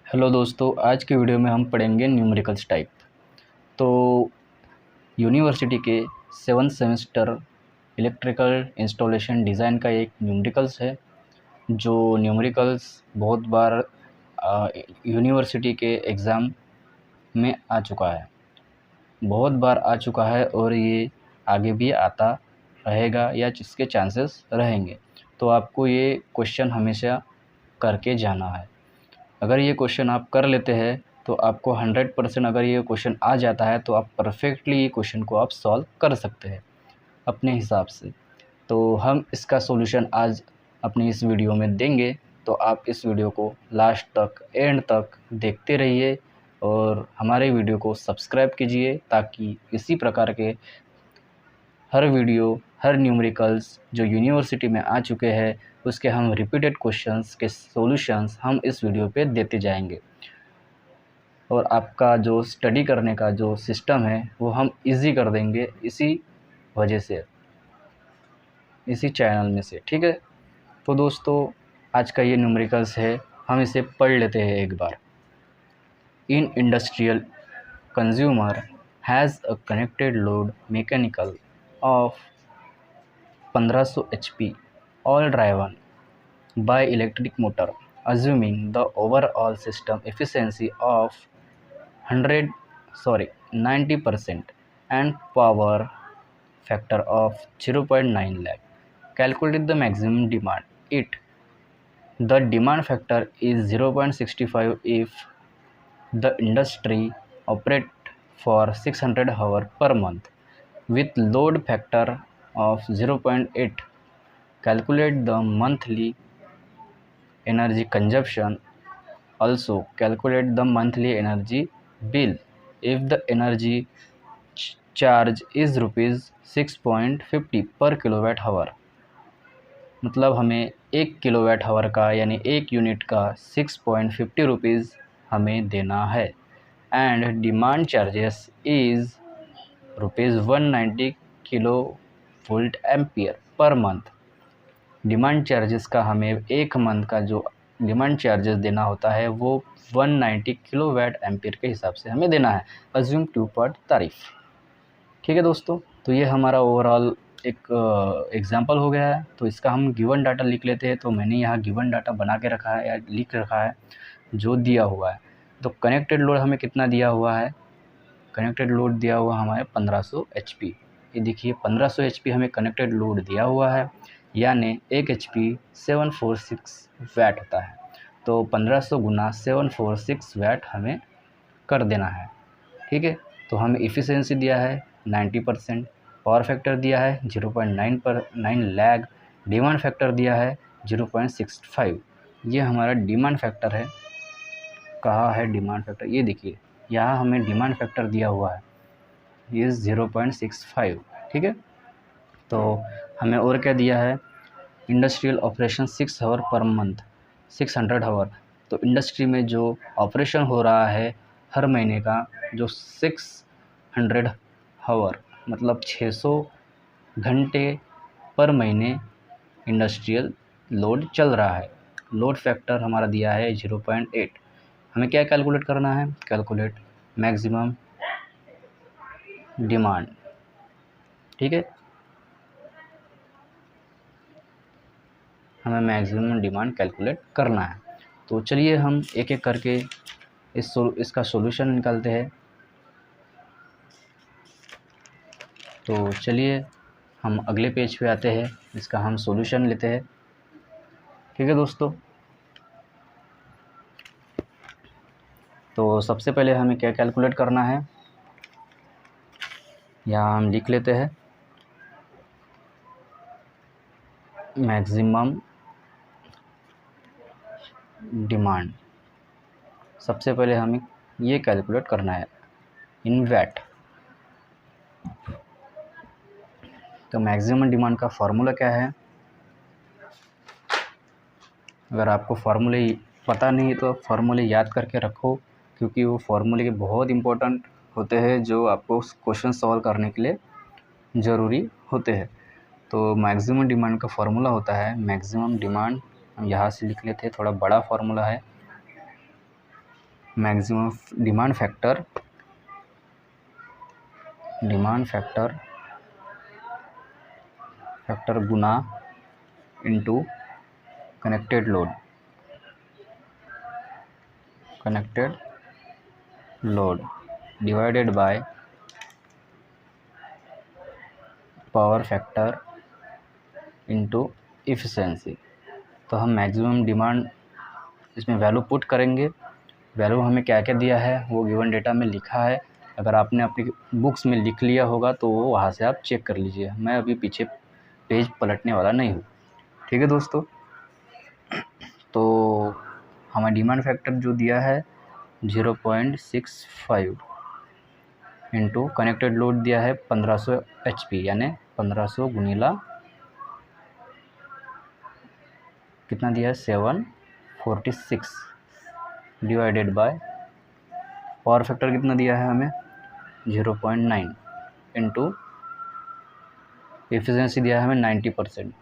Hello दोस्तों, आज के वीडियो में हम पढ़ेंगे न्यूमेरिकल्स टाइप। तो यूनिवर्सिटी के 7th semester electrical installation design का एक न्यूमेरिकल्स है। जो न्यूमेरिकल्स बहुत बार यूनिवर्सिटी के एग्ज़ाम में आ चुका है, बहुत बार आ चुका है और ये आगे भी आता रहेगा या जिसके चांसेस रहेंगे। तो आपको ये क्वेश्चन हमेशा करके जाना है। अगर ये क्वेश्चन आप कर लेते हैं तो आपको 100% अगर ये क्वेश्चन आ जाता है तो आप परफेक्टली ये क्वेश्चन को आप सॉल्व कर सकते हैं अपने हिसाब से। तो हम इसका सॉल्यूशन आज अपनी इस वीडियो में देंगे, तो आप इस वीडियो को लास्ट तक एंड तक देखते रहिए और हमारे वीडियो को सब्सक्राइब कीजिए ताकि इसी प्रकार के हर वीडियो, हर न्यूमेरिकल्स जो यूनिवर्सिटी में आ चुके हैं उसके हम रिपीटेड क्वेश्चंस के सॉल्यूशंस हम इस वीडियो पे देते जाएंगे। और आपका जो स्टडी करने का जो सिस्टम है वो हम इजी कर देंगे इसी वजह से, इसी चैनल में से। ठीक है, तो दोस्तों आज का ये न्यूमेरिकल्स है, हम इसे पढ़ लेते हैं एक बार। In industrial consumer has a connected load mechanical of 1500 HP all driven by electric motor, assuming the overall system efficiency of 90% and power factor of 0.9 lakh. Calculate the maximum demand. The demand factor is 0.65 if the industry operate for 600 hours per month with load factor of 0.8. Calculate the monthly energy consumption. Also calculate the monthly energy bill if the energy charge is rupees 6.50 पर kilowatt hour. मतलब हमें 1 kilowatt hour का यानी 1 unit का 6.50 rupees हमें देना है। And demand charges is rupees 190 kilo volt ampere per month. Demand charges का हमें एक मंथ का जो डिमांड चार्जेस देना होता है वो 190 किलोवाट एम्पीयर के हिसाब से हमें देना है। अज्यूम 2 पार्ट तारीफ। ठीक है दोस्तों, तो ये हमारा ओवरऑल एक एग्जांपल हो गया है। तो इसका हम गिवन डाटा लिख लेते हैं। तो मैंने यहाँ गिवन डाटा बना के रखा है या लिख रखा है जो दिया हुआ है। तो कनेक्टेड लोड हमें कितना दिया हुआ है? कनेक्टेड लोड दिया हुआ हमारे 1500 HP। ये देखिए 1500 HP हमें कनेक्टेड लोड दिया हुआ है, यानी 1 HP 746 वाट होता है। तो 1500 गुना 746 वाट हमें कर देना है। ठीक है, तो हमें इफ़िशेंसी दिया है 90%, पावर फैक्टर दिया है 0.9 लैग, डिमांड फैक्टर दिया है 0.65। ये हमारा डिमांड फैक्टर है। कहाँ है डिमांड फैक्टर? ये देखिए यहाँ हमें डिमांड फैक्टर दिया हुआ है, ये 0.65। ठीक है, तो हमें और क्या दिया है? Industrial operation 6 hour per month, 600 hour. तो इंडस्ट्री में जो ऑपरेशन हो रहा है हर महीने का जो 600 आवर मतलब 600 घंटे पर महीने इंडस्ट्रियल लोड चल रहा है। लोड फैक्टर हमारा दिया है 0.8। हमें क्या कैलकुलेट करना है? Calculate maximum demand. ठीक है, हमें मैक्सिमम डिमांड कैलकुलेट करना है। तो चलिए हम एक एक करके इसका सॉल्यूशन निकालते हैं। तो चलिए हम अगले पेज पे आते हैं, इसका हम सॉल्यूशन लेते हैं। ठीक है दोस्तों, तो सबसे पहले हमें क्या कैलकुलेट करना है, यहाँ हम लिख लेते हैं मैक्सिमम डिमांड। सबसे पहले हमें ये कैलकुलेट करना है इन वैट। तो मैक्सिमम डिमांड का फार्मूला क्या है? अगर आपको फार्मूले पता नहीं तो फार्मूले याद करके रखो, क्योंकि वो फार्मूले के बहुत इंपॉर्टेंट होते हैं जो आपको क्वेश्चन सॉल्व करने के लिए ज़रूरी होते हैं। तो मैक्सिमम डिमांड का फार्मूला होता है, मैक्सिमम डिमांड हम यहाँ से लिख लेते हैं, थोड़ा बड़ा फार्मूला है। Maximum demand factor Guna into connected load divided by power factor into efficiency. तो हम मैक्सिमम डिमांड इसमें वैल्यू पुट करेंगे। वैल्यू हमें क्या क्या दिया है वो गिवन डेटा में लिखा है। अगर आपने अपनी बुक्स में लिख लिया होगा तो वो वहाँ से आप चेक कर लीजिए। मैं अभी पीछे पेज पलटने वाला नहीं हूँ। ठीक है दोस्तों, तो हमारा डिमांड फैक्टर जो दिया है 0.65 इंटू कनेक्टेड लोड दिया है 1500 HP, यानी 1500 गुनीला कितना दिया है 746 डिवाइडेड बाय पावर फैक्टर कितना दिया है हमें 0.9 इंटू एफिशिएंसी दिया है हमें 90%।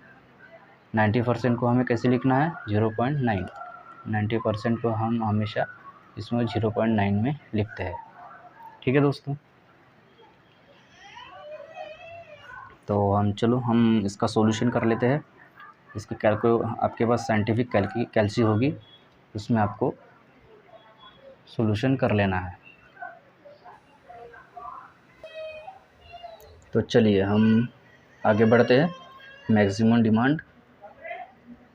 90% को हमें कैसे लिखना है 0.9। 90% को हम हमेशा इसमें 0.9 में लिखते हैं। ठीक है दोस्तों, तो हम इसका सॉल्यूशन कर लेते हैं। इसकी आपके पास साइंटिफिक कैलसी होगी, उसमें आपको सॉल्यूशन कर लेना है। तो चलिए हम आगे बढ़ते हैं। मैक्सिमम डिमांड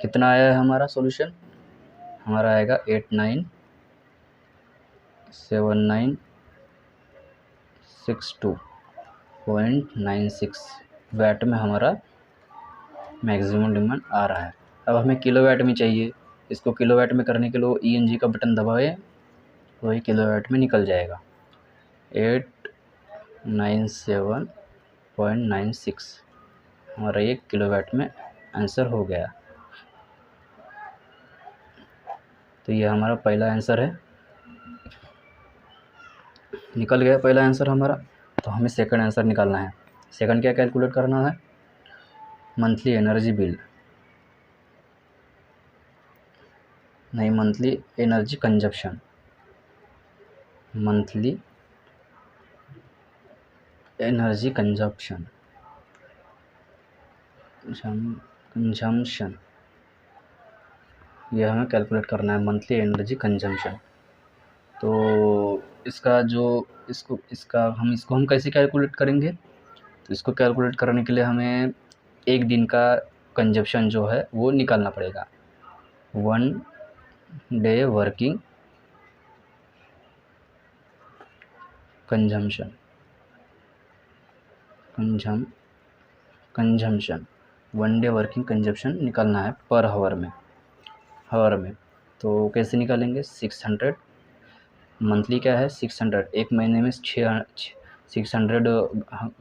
कितना आया है हमारा सॉल्यूशन, हमारा आएगा 897962.96 वाट में हमारा मैक्सिमम डिमांड आ रहा है। अब हमें किलोवाट में चाहिए। इसको किलोवाट में करने के लिए ENG का बटन दबाएं, वही किलोवाट में निकल जाएगा। 897.96 हमारा ये किलोवाट में आंसर हो गया। तो ये हमारा पहला आंसर है, निकल गया पहला आंसर हमारा। तो हमें सेकंड आंसर निकालना है। सेकंड क्या कैलकुलेट करना है, मंथली एनर्जी बिल, नहीं monthly energy consumption, monthly energy consumption ये हमें कैलकुलेट करना है, मंथली एनर्जी कंजम्पशन। तो इसका जो इसको हम कैसे कैलकुलेट करेंगे, तो इसको कैलकुलेट करने के लिए हमें एक दिन का कंजप्शन जो है वो निकालना पड़ेगा। 1 day working consumption 1 day working consumption निकालना है पर हावर में। तो कैसे निकालेंगे, 600 मंथली क्या है 600, एक महीने में 600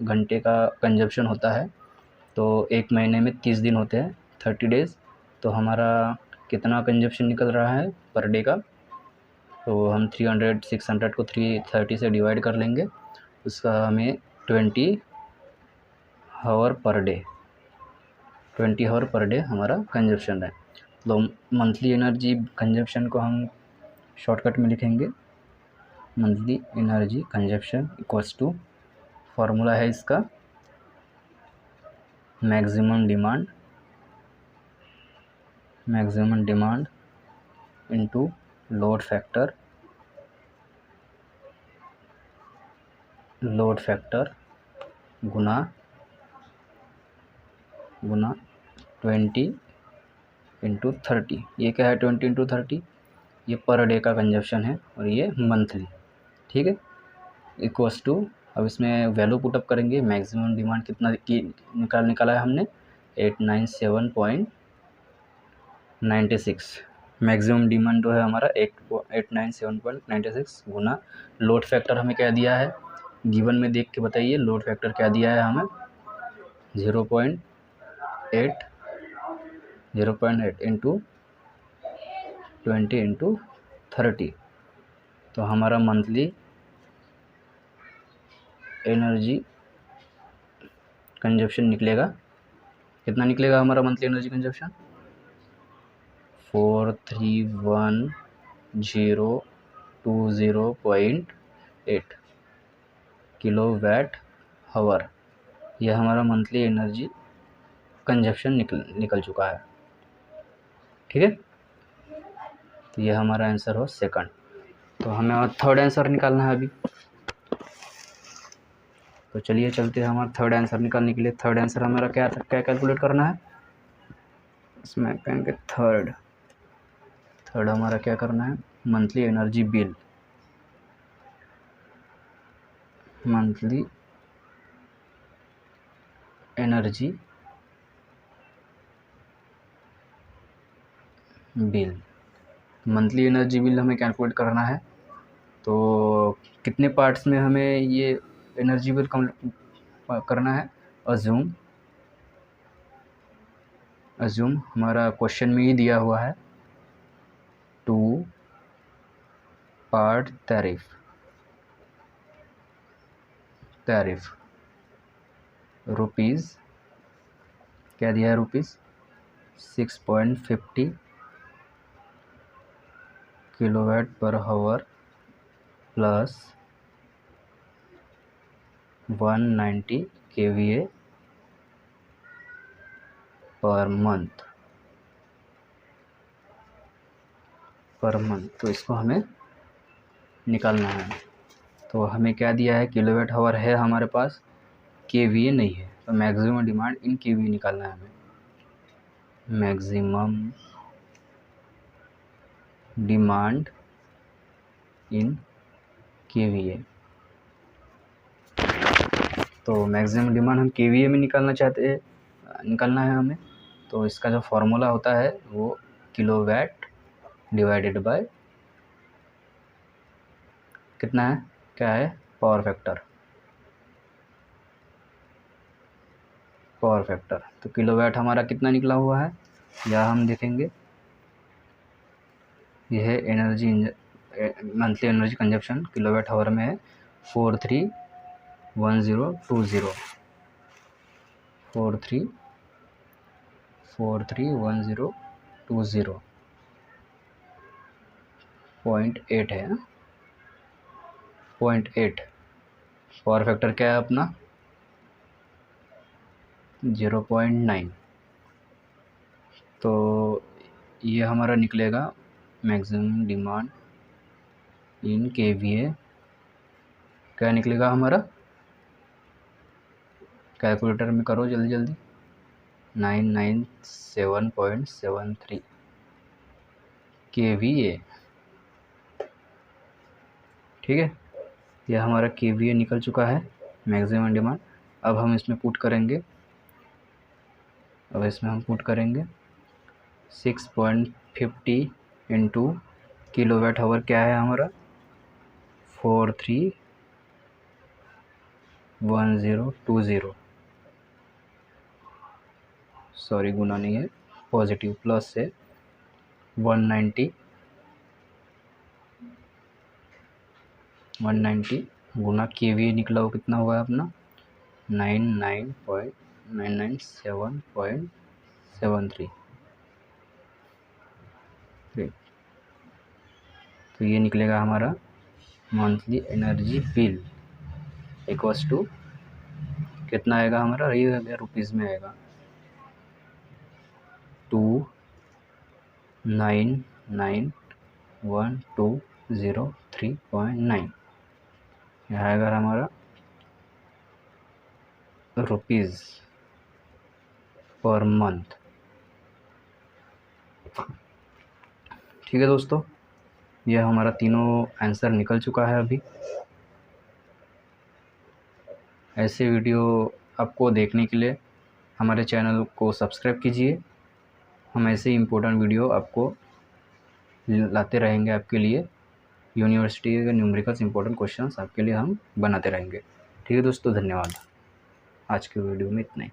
घंटे का कंजप्शन होता है। तो एक महीने में 30 दिन होते हैं, 30 डेज़। तो हमारा कितना कंजप्शन निकल रहा है पर डे का, तो हम 600 को 330 से डिवाइड कर लेंगे। उसका हमें 20 आवर पर डे हमारा कंजप्शन है। तो मंथली एनर्जी कंजप्शन को हम शॉर्टकट में लिखेंगे, monthly energy consumption equals to, formula है इसका maximum demand into load factor गुना 20 इंटू 30। ये क्या है 20 इंटू 30, ये पर डे का कंजप्शन है और ये मंथली। ठीक है, इक्वल्स टू, अब इसमें वैल्यू पुटअप करेंगे। मैक्सिमम डिमांड कितना की निकाला है हमने 897.96। मैक्सिमम डिमांड जो है हमारा 897.96 गुना लोड फैक्टर हमें क्या दिया है, गिवन में देख के बताइए लोड फैक्टर क्या दिया है हमें 0.8 इंटू 20 इंटू 30। तो हमारा मंथली एनर्जी कंजप्शन निकलेगा, कितना निकलेगा हमारा monthly energy consumption 4310 20.8 kilowatt hour, यह हमारा मंथली एनर्जी कंजप्शन निकल चुका है। ठीक है, तो यह हमारा आंसर हो सेकंड। तो हमें और थर्ड आंसर निकालना है अभी। तो चलिए चलते हैं हमारा थर्ड आंसर निकालने के लिए। थर्ड आंसर हमारा क्या कैलकुलेट करना है, इसमें कहेंगे थर्ड हमारा क्या करना है, monthly energy bill, monthly energy bill, monthly energy bill हमें कैलकुलेट करना है। तो कितने पार्ट्स में हमें ये एनर्जी बिल करना है, अज्यूम हमारा क्वेश्चन में ही दिया हुआ है 2 पार्ट टैरिफ रुपीज़, क्या दिया है रुपीज़ 6.50 किलोवाट पर हावर प्लस 190 kVA पर मंथ। तो इसको हमें निकालना है। तो हमें क्या दिया है, किलोवाट हावर है हमारे पास, केवीए नहीं है। तो मैक्सिमम डिमांड इन केवीए निकालना है हमें, मैक्सिमम डिमांड इन केवीए। तो मैक्सिमम डिमांड हम केवीए में निकालना है हमें। तो इसका जो फॉर्मूला होता है वो किलोवाट डिवाइडेड बाय कितना है, क्या है, पावर फैक्टर। तो किलोवाट हमारा कितना निकला हुआ है, या हम देखेंगे यह energy monthly energy consumption kilowatt hour में है 431020 0.8 है, 0.8। पावर फैक्टर क्या है अपना 0.9। तो ये हमारा निकलेगा मैक्सिमम डिमांड इन केवीए, क्या निकलेगा हमारा, कैलकुलेटर में करो जल्दी 997.73 केवीए। ठीक है, यह हमारा केवीए निकल चुका है मैक्सिमम डिमांड। अब हम इसमें पुट करेंगे, 6.50 इंटू किलोवाट हावर क्या है हमारा 431020, सॉरी गुना नहीं है, पॉजिटिव प्लस से 190 गुना केवीए निकला, वो कितना हुआ है अपना 997.73। तो ये निकलेगा हमारा monthly energy bill equals to कितना आएगा हमारा, ये रुपीज़ में आएगा 2991203.9, यह आएगा हमारा रुपीज़ पर मंथ। ठीक है दोस्तों, यह हमारा तीनों आंसर निकल चुका है अभी। ऐसे वीडियो आपको देखने के लिए हमारे चैनल को सब्सक्राइब कीजिए। हम ऐसे इम्पोर्टेंट वीडियो आपको लाते रहेंगे आपके लिए, यूनिवर्सिटी के न्यूमेरिकल्स इम्पोर्टेंट क्वेश्चंस आपके लिए हम बनाते रहेंगे। ठीक है दोस्तों, धन्यवाद। आज के वीडियो में इतना ही।